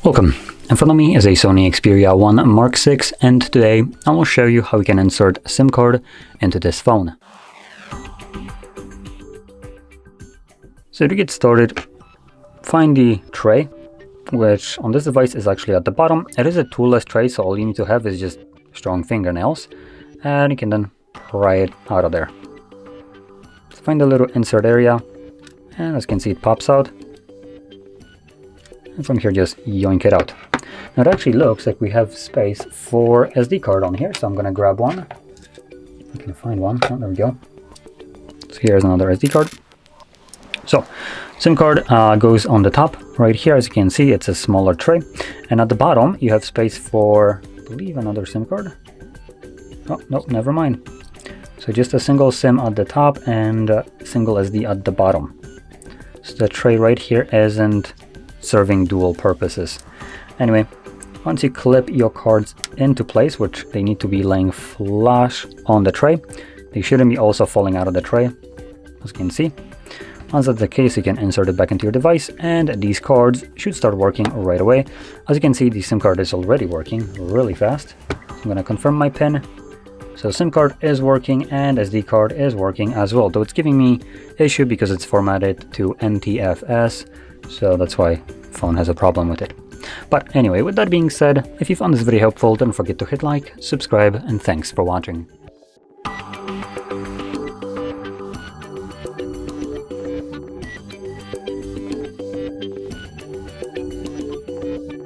Welcome. In front of me is a SONY Xperia 1 Mark VI, and today I will show you how we can insert a SIM card into this phone. So to get started, find the tray, which on this device is actually at the bottom. It is a toolless tray, so all you need to have is just strong fingernails, and you can then pry it out of there. So find the little insert area, and as you can see, it pops out. And from here, just yoink it out. Now it actually looks like we have space for SD card on here, so I'm gonna grab one. If I can find one. Oh, there we go. So here's another SD card. So SIM card goes on the top right here. As you can see, it's a smaller tray, and at the bottom you have space for, I believe, another SIM card. Oh no, never mind. So just a single SIM at the top and a single SD at the bottom. So the tray right here isn't serving dual purposes. Anyway, once you clip your cards into place, which they need to be laying flush on the tray, they shouldn't be also falling out of the tray, as you can see. Once that's the case, you can insert it back into your device, and these cards should start working right away. As you can see, the SIM card is already working really fast. I'm going to confirm my PIN. So SIM card is working and SD card is working as well, though it's giving me issue because it's formatted to NTFS, so that's why phone has a problem with it. But anyway, with that being said, if you found this video helpful, don't forget to hit like, subscribe, and thanks for watching.